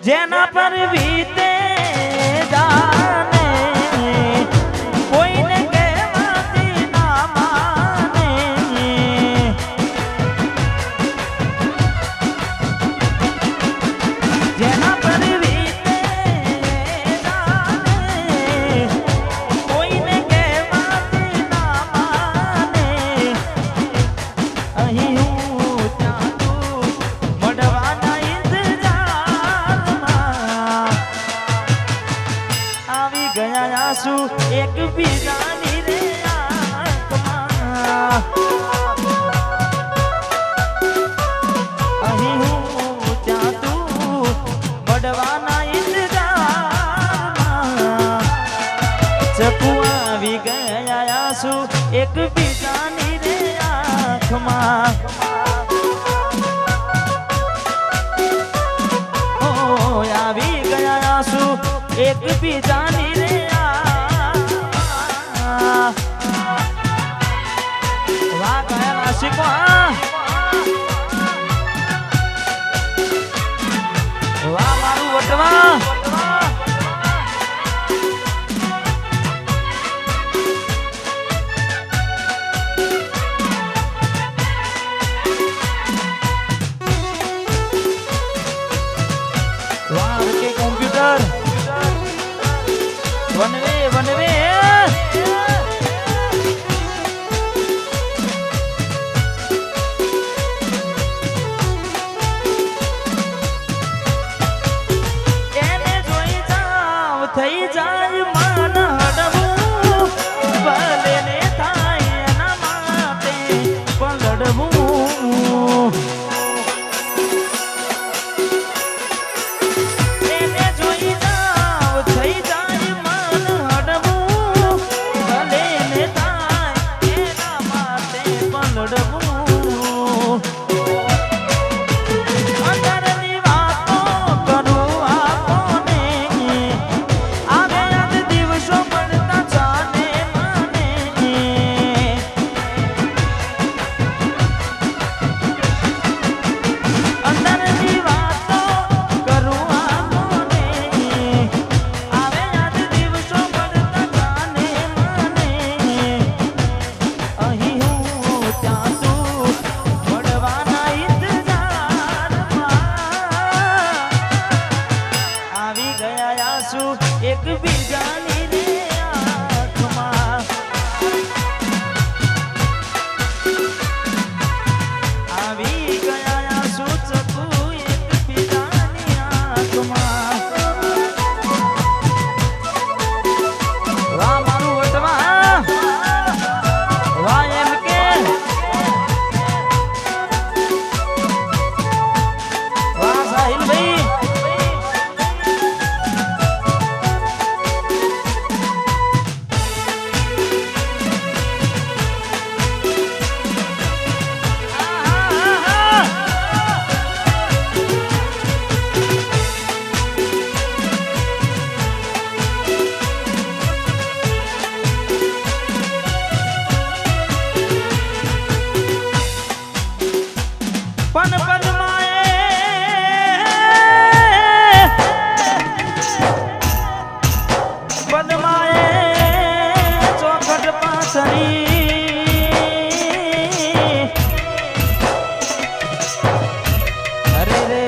જેના પર વીતે જાને કોઈને કહેવાથી ના માને જેના પર વીતે જાને કોઈને કહેવાથી ના માને અહીં હું ત્યાં તું મળવાના આવી ગયા આંસુ એક બીજાની રે આંખમાં અહીં હું ત્યાં તું મળવાના ઇંતજારમાં ચકુ આવી ગયા આંસુ એક બીજાની રે આંખમાં આવી ગયા આંસુ એક બીજાની રે વાહ કયા આશિકો વાહ મારું વટવા वाह के कंप्यूटर वनवे वनवे એને જોઈ જાવ થઈ જાય મન હડવું ભલે ને થાય એના માટે પલડવું એક બીજાની રે આંખમાં આવી ગયા આંસુ ચકુ એક બીજાની આંખમાં વાહ મારું વટવા વાહ એમ કે વાહ સાહિલ ભાઈ પન પદમાએ ચોખટ પાસરી અરે રે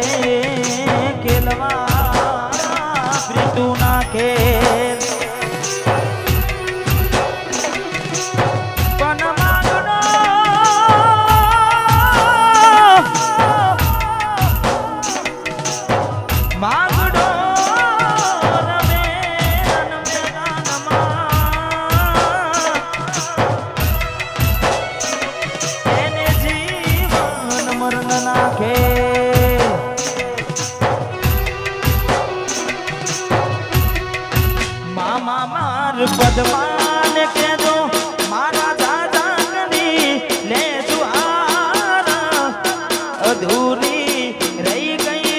કેલવા પ્રીતુ નાખે માગડો રમે રનમેદાનમાં એને જીવન મરણ નાખે મામા માર પદમાને કેજો મારા દાદા કદી લેજો આર અધૂરી રહી ગઈ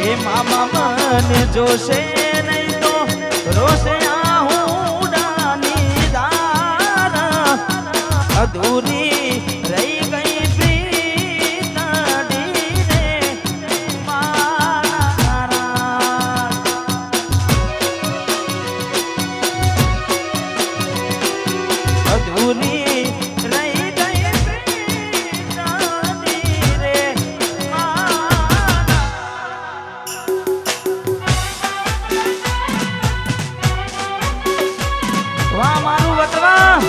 એ મા મામા મને જોશે નહીં તો રોશે આહુડાની દાર અધૂરી રહી ગઈ પ્રીતડી રે મારા અધૂરી રહી ગઈ પ્રીતડી રે વાહ મારું વતવા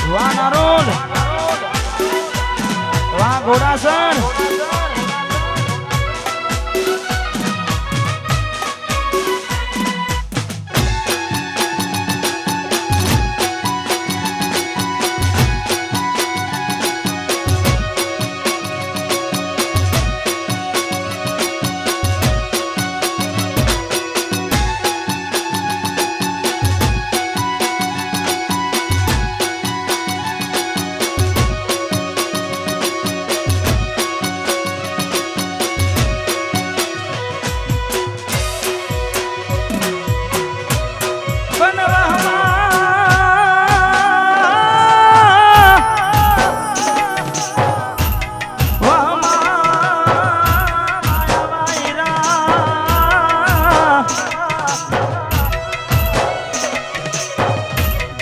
વાહ નારોલ વાહ ઘોડાસર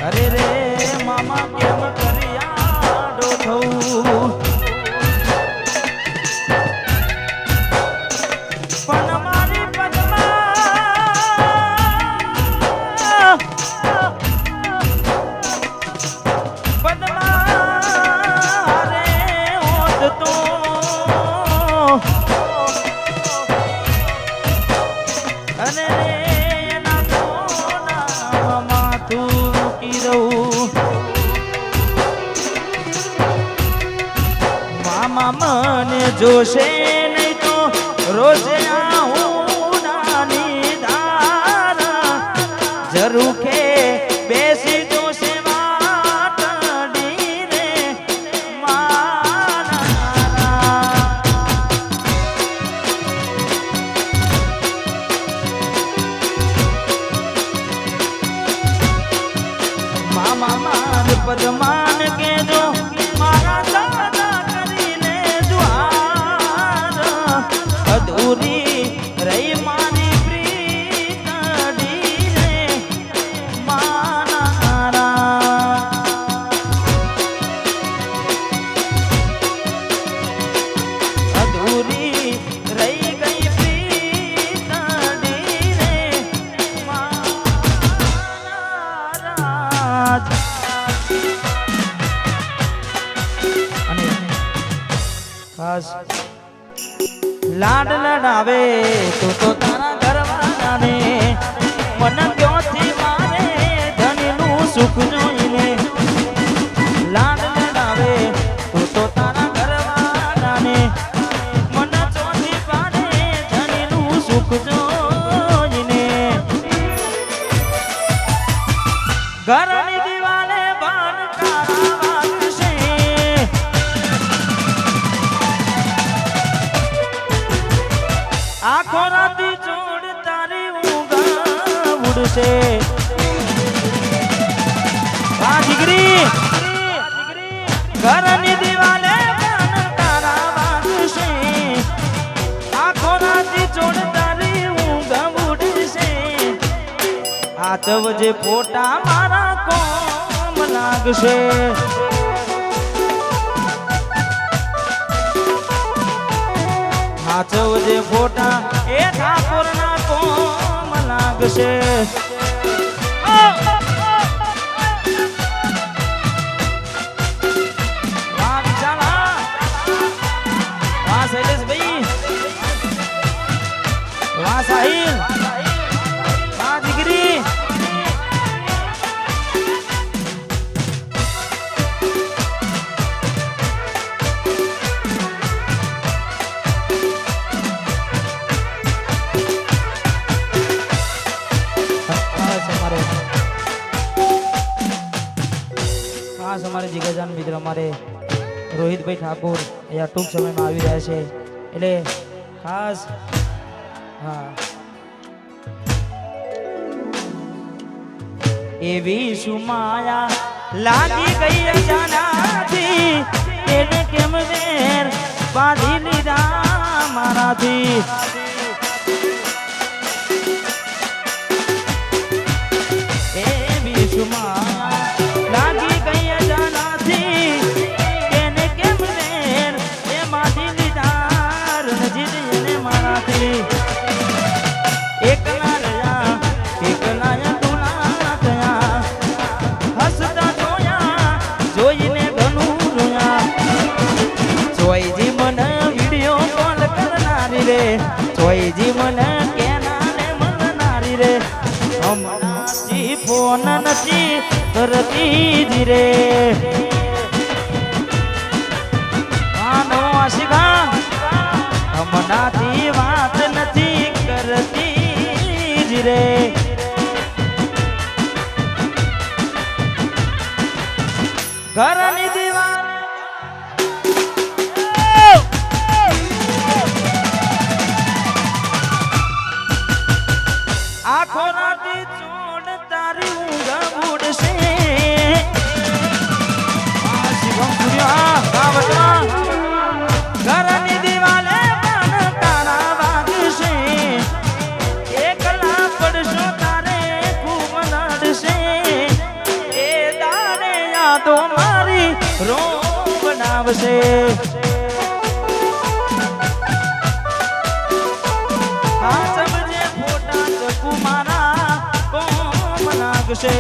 અરે રે મામા કેમ કરિયાડો થવું પણ મારી પદ્મા રે હોત તો અને રે એના તો માથું મામા મને જોશે નહીં તો રોજે આહુડાની દાર જરૂર કે બેસી જોશે વાટડી રે મારા મામા માન પદમાન કેજો મારા દાદા કરીને જુહાર અધૂરી રહી મારી પ્રીતડી રે મારા અધૂરી રહી ગઈ પ્રીતડી રે મારા ખાસ લાડ લડાવે તો તારા ઘરવાળાને મન ક્યોથી મારે ધનનું સુખ જોઈને લાડ લડાવે તો તારા ઘરવાળાને મન ચોથી પાડે ધનનું સુખ જોઈને ઘરની દિવાલે બાણ કાળા વાગશે આખો રાતી જોડ તારી ઊંઘ ઉડશે આ જીગરી ઘરની દિવાલે બાણ તારા વાગશે આખો રાતી જોડ તારી ઊંઘ ઉડશે હાથવજે ફોટા મારા કોમ લાગશે હાથવજે ફોટા એ ઠાકોરના કોમ લાગશે વાહ વિશાલા વાહ શૈલેષભાઈ વાહ સાહિલ વાહ દીકરી ખાસ અમારે જીગરજાન મિત્ર અમારે રોહિતભાઈ ઠાકોર અહીંયા ટૂંક સમયમાં આવી રહ્યા છે એટલે ખાસ હા એવી સુમાયા લાગી ગઈ અજાનાથી એને કેમ વેર બાંધી લીધા મારાથી એવી સુમાયા લાગી ગઈ અજાનાથી એને કેમ વેર એ બાંધી લીધા રણજીત એને મારાથી એકલા રહ્યા એકલા જોઈજી મને કેનાને મળનારી રે હમણાંથી ફોન નથી કરતી જી રે આનો આશિકા હમણાંથી વાત નથી કરતી જી રે ઘરની દીવાલ આખો રાતી ચોડ તારી ઊંઘ ઉડશે આ શિવમ પુરિયા ગાવતમાં ઘરની દિવાલે પાન તારા વાગશે એકલા પડશો તારે ખૂબ નડશે એ દાડે યાદો મારી રો બનાવશે આ સમજે ફોટા ચકુ મારા કોમ લાગશે